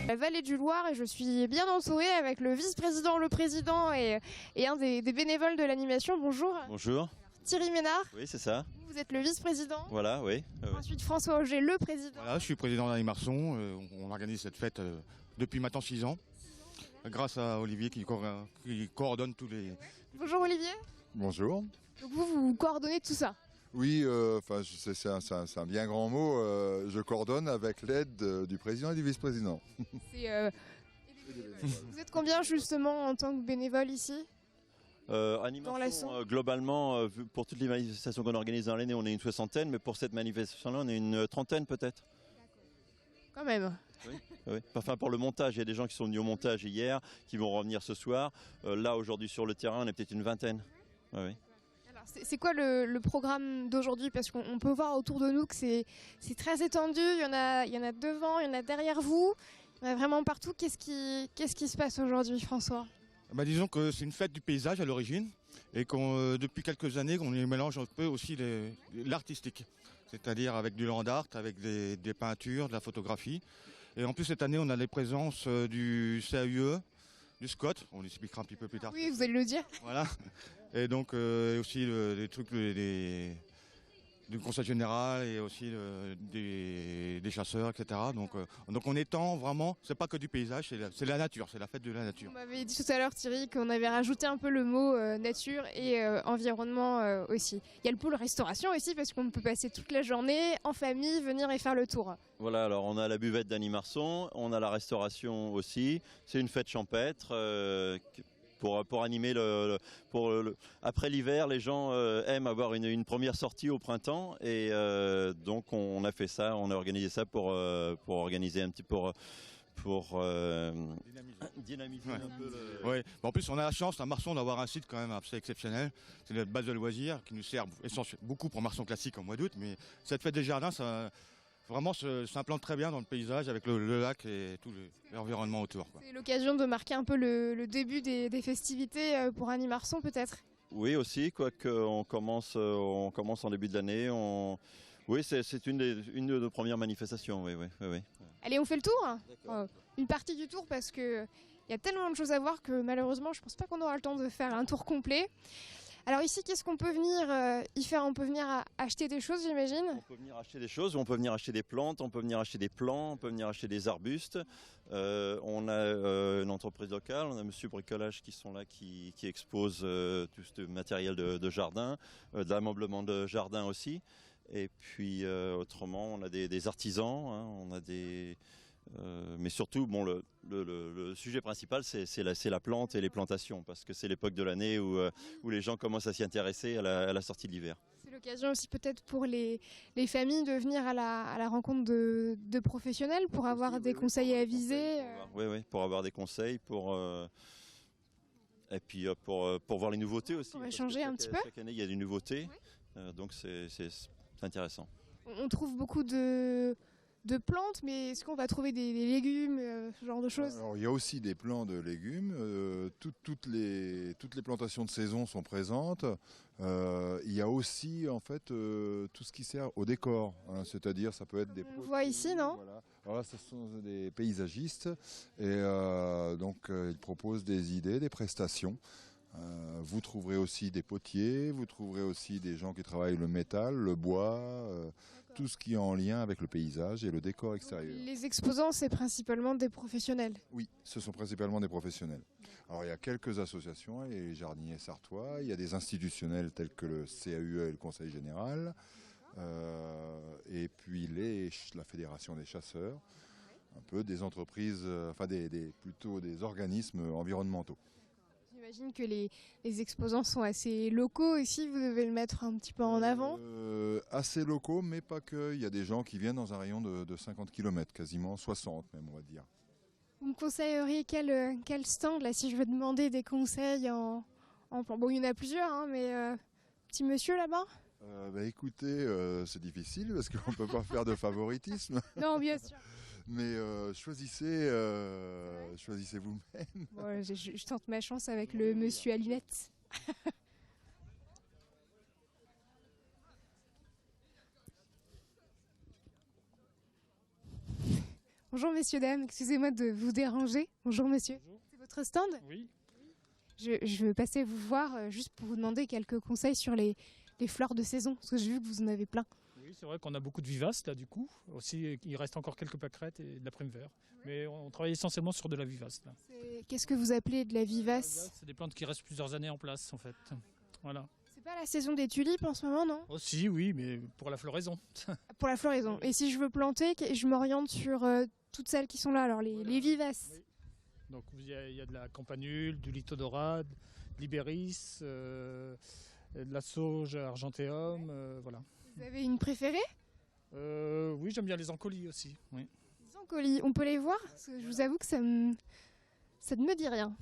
La vallée du Loir et je suis bien entourée avec le vice-président, le président et un des bénévoles de l'animation. Bonjour. Bonjour. Thierry Ménard. Oui, c'est ça. Vous êtes le vice-président. Voilà, oui. Ensuite François Auger, le président. Voilà, je suis président d'Animarson. On organise cette fête depuis maintenant 6 ans. Grâce à Olivier qui coordonne tous les... Bonjour Olivier. Bonjour. Donc vous coordonnez tout ça. Oui, c'est un bien grand mot. Je coordonne avec l'aide du président et du vice-président. Vous êtes combien justement en tant que bénévole ici? Animation, globalement, pour toutes les manifestations qu'on organise dans l'année, on est une 60aine, mais pour cette manifestation-là, on est une 30aine peut-être. Quand même. Oui. Enfin, pour le montage, il y a des gens qui sont venus au montage hier, qui vont revenir ce soir. Là, aujourd'hui, sur le terrain, on est peut-être une 20aine. Oui. Alors, c'est quoi le programme d'aujourd'hui? Parce qu'on peut voir autour de nous que c'est très étendu. Il y en a devant, il y en a derrière vous. Il y en a vraiment partout. Qu'est-ce qui se passe aujourd'hui, François? Disons que c'est une fête du paysage à l'origine et depuis quelques années, on y mélange un peu aussi l'artistique. C'est-à-dire avec du land art, avec des peintures, de la photographie. Et en plus, cette année, on a les présences du CAUE, du SCOT, on l'expliquera un petit peu plus tard. Oui, vous allez le dire. Voilà. Et donc aussi des trucs du conseil général et aussi des chasseurs, etc. Donc on étend vraiment, c'est pas que du paysage, c'est la nature, c'est la fête de la nature. Vous m'avez dit tout à l'heure Thierry qu'on avait rajouté un peu le mot nature et environnement aussi. Il y a le pôle restauration aussi parce qu'on peut passer toute la journée en famille, venir et faire le tour. Voilà, alors on a la buvette d'Animarson, on a la restauration aussi, c'est une fête champêtre. Pour animer après l'hiver, les gens aiment avoir une première sortie au printemps et donc on a fait ça, on a organisé ça pour organiser un petit pour dynamiser un peu le... Ouais. En plus, on a la chance à Marson d'avoir un site quand même assez exceptionnel. C'est notre base de loisirs qui nous sert beaucoup pour Marson Classique en mois d'août, mais cette fête des jardins, ça vraiment s'implante très bien dans le paysage avec le lac et tout l'environnement autour. C'est l'occasion de marquer un peu le début des festivités pour Animarson peut-être. Oui aussi, quoique on commence en début de l'année. Oui, c'est une de nos premières manifestations. Oui. Allez, on fait le tour. Une partie du tour parce que il y a tellement de choses à voir que malheureusement, je pense pas qu'on aura le temps de faire un tour complet. Alors ici, qu'est-ce qu'on peut venir y faire? On peut venir acheter des choses, j'imagine? On peut venir acheter des choses, on peut venir acheter des plantes, on peut venir acheter des plants, on peut venir acheter des arbustes. On a une entreprise locale, on a Monsieur Bricolage qui sont là, qui expose tout ce matériel de jardin, de l'ameublement de jardin aussi. Et puis autrement, on a des artisans, hein, on a des... mais surtout, bon, le sujet principal, c'est la plante et les plantations, parce que c'est l'époque de l'année où les gens commencent à s'y intéresser à la sortie de l'hiver. C'est l'occasion aussi peut-être pour les familles de venir à la rencontre de professionnels pour avoir des conseils avisés. Oui, pour avoir des conseils, et puis pour voir les nouveautés aussi. On va changer un petit peu. Chaque année, il y a des nouveautés, donc c'est intéressant. On trouve beaucoup de plantes, mais est-ce qu'on va trouver des légumes, ce genre de choses? Alors, il y a aussi des plants de légumes. Toutes les plantations de saison sont présentes. Il y a aussi en fait tout ce qui sert au décor, hein, c'est-à-dire ça peut être des... On voit ici, non? Voilà. Alors là, ce sont des paysagistes et donc ils proposent des idées, des prestations. Vous trouverez aussi des potiers, vous trouverez aussi des gens qui travaillent le métal, le bois, tout ce qui est en lien avec le paysage et le décor extérieur. Les exposants, c'est principalement des professionnels? Oui, ce sont principalement des professionnels. Alors il y a quelques associations, les jardiniers sartois, il y a des institutionnels tels que le CAUE et le Conseil général, et puis la Fédération des chasseurs, un peu des entreprises, plutôt des organismes environnementaux. J'imagine que les exposants sont assez locaux ici, vous devez le mettre un petit peu en avant. Assez locaux, mais pas que. Il y a des gens qui viennent dans un rayon de 50 km, quasiment 60 même, on va dire. Vous me conseilleriez quel stand, là, si je veux demander des conseils en plan? Bon, il y en a plusieurs, hein, mais petit monsieur là-bas? Écoutez, c'est difficile parce qu'on ne peut pas faire de favoritisme. Non, bien sûr. Mais choisissez vous-même. Bon, je tente ma chance avec le monsieur à lunettes. Bonjour messieurs, dames, excusez-moi de vous déranger. Bonjour monsieur. Bonjour. C'est votre stand? Oui. Je veux passer vous voir juste pour vous demander quelques conseils sur les fleurs de saison, parce que j'ai vu que vous en avez plein. Oui, c'est vrai qu'on a beaucoup de vivaces là du coup. Aussi, il reste encore quelques pâquerettes et de la prime vert. Mais on travaille essentiellement sur de la vivace là. Qu'est-ce que vous appelez de la La vivace? vivace, c'est des plantes qui restent plusieurs années en place en fait. Voilà. C'est pas la saison des tulipes en ce moment, non? Aussi, oui, mais pour la floraison. Pour la floraison. Et si je veux planter, je m'oriente sur toutes celles qui sont là, alors les vivaces. Oui. Donc il y a de la campanule, du lithodorade, de l'ibéris, de la sauge argentéum, voilà. Vous avez une préférée? Oui, j'aime bien les encolis aussi. Oui. Les encolis, on peut les voir? Parce que je vous avoue que ça ne me dit rien.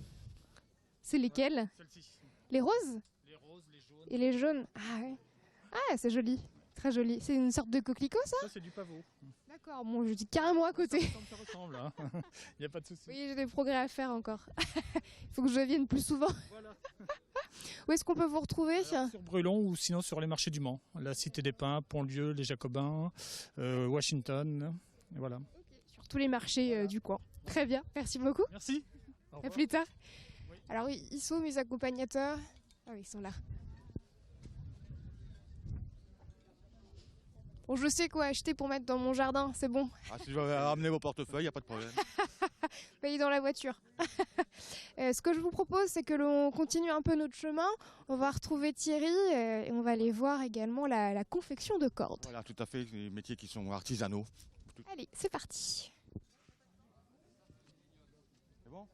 C'est lesquelles? Celle-ci. Les roses? Les roses, les jaunes. Et les jaunes? Ah ouais. Ah, c'est joli. Très joli. C'est une sorte de coquelicot, ça? Ça, c'est du pavot. D'accord, bon, je dis carrément à côté. Ça ressemble, hein. Il n'y a pas de souci. Oui, j'ai des progrès à faire encore. Il faut que je vienne plus souvent. Voilà. Où est-ce qu'on peut vous retrouver? Alors, sur Brulon ou sinon sur les marchés du Mans. La Cité des Pins, Pontlieu, les Jacobins, Washington. Et voilà. Sur tous les marchés du coin. Très bien, merci beaucoup. Merci. Au À revoir. plus tard. Oui. Alors, ils sont mes accompagnateurs. Ah oui, ils sont là. Bon, je sais quoi acheter pour mettre dans mon jardin, c'est bon. Ah, si je vais ramener vos portefeuilles, il n'y a pas de problème. Payez dans la voiture. Ce que je vous propose, c'est que l'on continue un peu notre chemin. On va retrouver Thierry et on va aller voir également la confection de cordes. Voilà, tout à fait, des métiers qui sont artisanaux. Allez, c'est parti. C'est bon?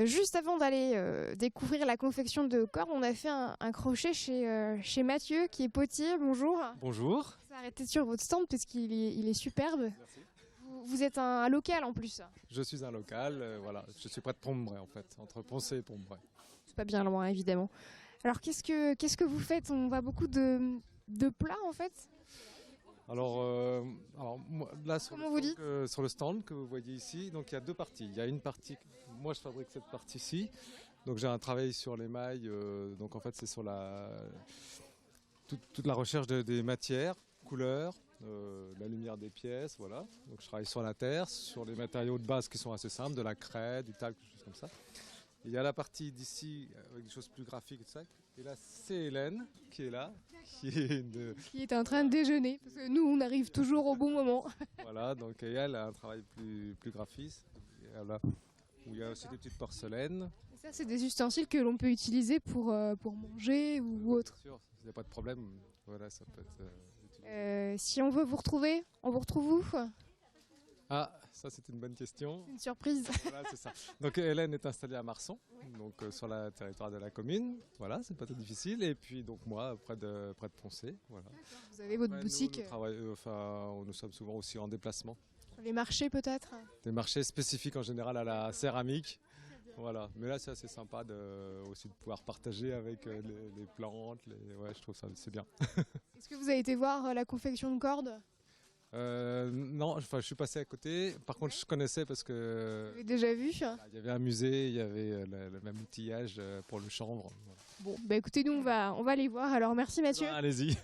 Juste avant d'aller découvrir la confection de cordes, on a fait un crochet chez Mathieu, qui est potier. Bonjour. Bonjour. On s'est arrêté sur votre stand parce qu'il est superbe. Vous êtes un local en plus. Je suis un local, voilà. Je suis près de Pombray en fait, entre Poncé et Pombray. C'est pas bien loin, évidemment. Alors, qu'est-ce que vous faites? On voit beaucoup de plats, en fait. Alors moi, là Comment vous dites sur le stand que vous voyez ici, donc il y a deux parties. Il y a une partie, moi je fabrique cette partie-ci, donc j'ai un travail sur les mailles, donc en fait c'est sur toute la recherche des matières, couleurs, la lumière des pièces, voilà. Donc je travaille sur la terre, sur les matériaux de base qui sont assez simples, de la craie, du talc, des choses comme ça. Et il y a la partie d'ici avec des choses plus graphiques et tout ça. Et là c'est Hélène qui est là, Qui est en train de déjeuner, parce que nous, on arrive toujours au bon moment. Voilà, donc elle a un travail plus graphiste, et voilà, où il y a aussi des petites porcelaines. Et ça, c'est des ustensiles que l'on peut utiliser pour manger ou autre. Bien sûr, il n'y a pas de problème, voilà, ça peut être utilisé. Si on veut vous retrouver, on vous retrouve où? Ah, ça c'est une bonne question. C'est une surprise. Voilà, c'est ça. Donc Hélène est installée à Marsan, donc sur le territoire de la commune. Voilà, c'est pas très difficile. Et puis donc moi, près de Poncé. Voilà. Vous avez votre Ouais, boutique nous sommes souvent aussi en déplacement. sur les marchés, peut-être? Des marchés spécifiques en général à la céramique. Voilà, mais là c'est assez sympa aussi de pouvoir partager avec les plantes. Ouais, je trouve ça c'est bien. Est-ce que vous avez été voir la confection de cordes? Non, enfin, je suis passé à côté. Par contre, je connaissais parce Vous que avez déjà vu? il y avait un musée, il y avait le même outillage pour le chanvre. Voilà. Bon, bah écoutez, nous on va aller voir. Alors merci Mathieu. Ah, allez-y.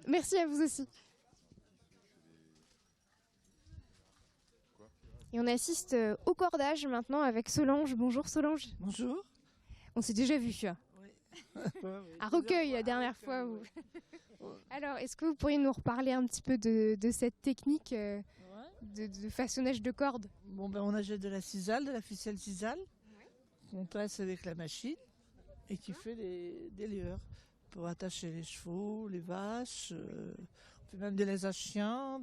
Merci à vous aussi. Et on assiste au cordage maintenant avec Solange. Bonjour Solange. Bonjour. On s'est déjà vu à Recueil la dernière fois. Ouais. Alors, est-ce que vous pourriez nous reparler un petit peu de cette technique de façonnage de cordes? Bon, ben, on achète de la cisale, de la ficelle cisale, qu'on presse avec la machine et qui fait des lieurs pour attacher les chevaux, les vaches. On fait même des laisses à chiens,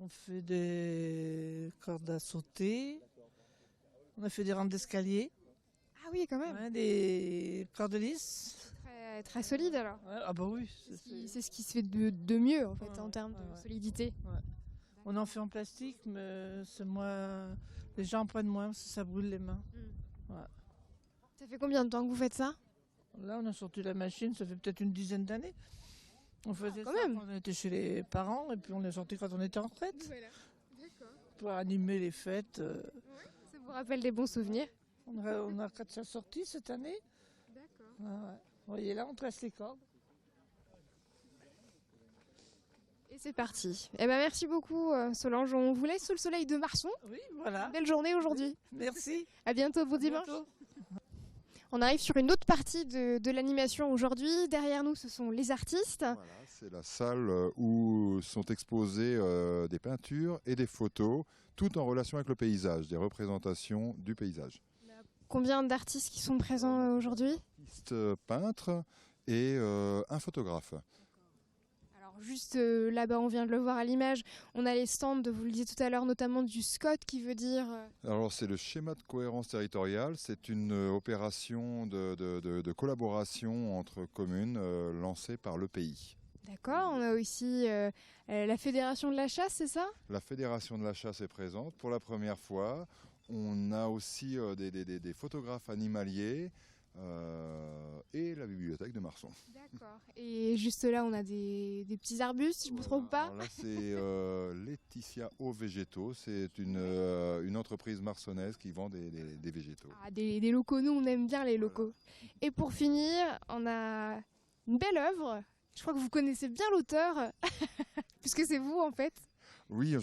on fait des cordes à sauter. On a fait des rampes d'escalier, Ah oui, quand même. des cordes lisses. Très solide alors. Ouais, ah bah oui. C'est ce qui se fait de mieux en fait Ouais, en termes de ouais. solidité. On en fait en plastique, mais c'est moins. Les gens en prennent moins parce que ça brûle les mains. Ça fait combien de temps que vous faites ça? Là, on a sorti la machine, ça fait peut-être une dizaine d'années. On faisait quand ça même. quand on était chez les parents et puis on est sorti quand on était en retraite pour animer les fêtes. Ça vous rappelle des bons souvenirs? On a 4 sorties cette année. D'accord. Ouais. Vous voyez là, on tresse les cordes. Et c'est parti. Eh ben, merci beaucoup Solange, on vous laisse sous le soleil de Marson. Oui, voilà. Belle journée aujourd'hui. Merci. À bientôt, bon À dimanche. bientôt. On arrive sur une autre partie de l'animation aujourd'hui. Derrière nous, ce sont les artistes. Voilà, c'est la salle où sont exposées des peintures et des photos, tout en relation avec le paysage, des représentations du paysage. Combien d'artistes qui sont présents aujourd'hui? Artistes, peintres et un photographe. Alors juste là-bas, on vient de le voir à l'image, on a les stands, vous le disiez tout à l'heure, notamment du SCOT qui veut dire... Alors c'est le schéma de cohérence territoriale, c'est une opération de collaboration entre communes lancée par le pays. D'accord, on a aussi la Fédération de la chasse, c'est ça? La Fédération de la chasse est présente pour la première fois. On a aussi des photographes animaliers et la bibliothèque de Marson. D'accord. Et juste là, on a des petits arbustes, si je ne me trompe pas. Alors là, c'est Laetitia Eaux Végétaux. C'est une entreprise marsonnaise qui vend des végétaux. Ah, des locaux, nous, on aime bien les locaux. Et pour finir, on a une belle œuvre. Je crois que vous connaissez bien l'auteur, puisque c'est vous, en fait. Oui,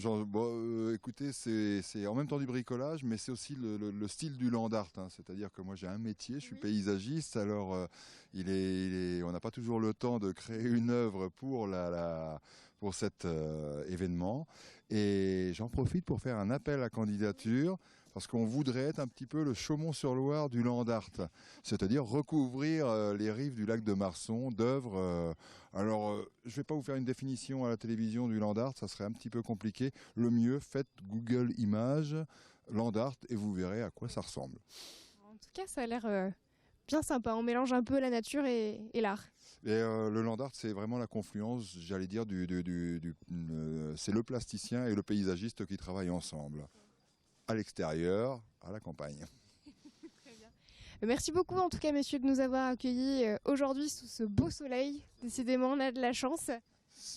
écoutez, c'est en même temps du bricolage, mais c'est aussi le style du land art. Hein. C'est-à-dire que moi j'ai un métier, je suis paysagiste, alors on n'a pas toujours le temps de créer une œuvre pour cet événement. Et j'en profite pour faire un appel à candidature, parce qu'on voudrait être un petit peu le Chaumont-sur-Loire du land art, c'est-à-dire recouvrir les rives du lac de Marson d'œuvres. Je ne vais pas vous faire une définition à la télévision du land art, ça serait un petit peu compliqué. Le mieux, faites Google Images, land art, et vous verrez à quoi ça ressemble. En tout cas, ça a l'air bien sympa. On mélange un peu la nature et l'art. Et le land art, c'est vraiment la confluence, j'allais dire, c'est le plasticien et le paysagiste qui travaillent ensemble. À l'extérieur, à la campagne. Très bien. Merci beaucoup en tout cas messieurs de nous avoir accueillis aujourd'hui sous ce beau soleil. Décidément on a de la chance.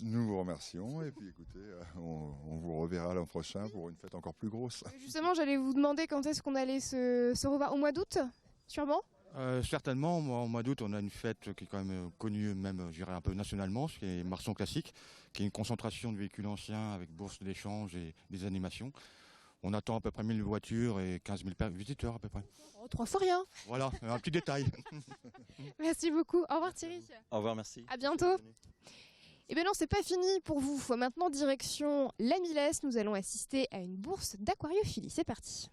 Nous vous remercions et puis écoutez, on vous reverra l'an prochain pour une fête encore plus grosse. Justement j'allais vous demander quand est-ce qu'on allait se revoir au mois d'août, sûrement? Certainement, au mois d'août, on a une fête qui est quand même connue, même je dirais un peu nationalement, c'est Marson Classique, qui est une concentration de véhicules anciens avec bourse d'échange et des animations. On attend à peu près 1000 voitures et 15 000 visiteurs à peu près. Oh, 3 fois rien. Voilà, un petit détail. Merci beaucoup. Au revoir Thierry. Au revoir, merci. À bientôt. Et bien non, c'est pas fini pour vous. Maintenant, direction la Milesse, nous allons assister à une bourse d'aquariophilie. C'est parti.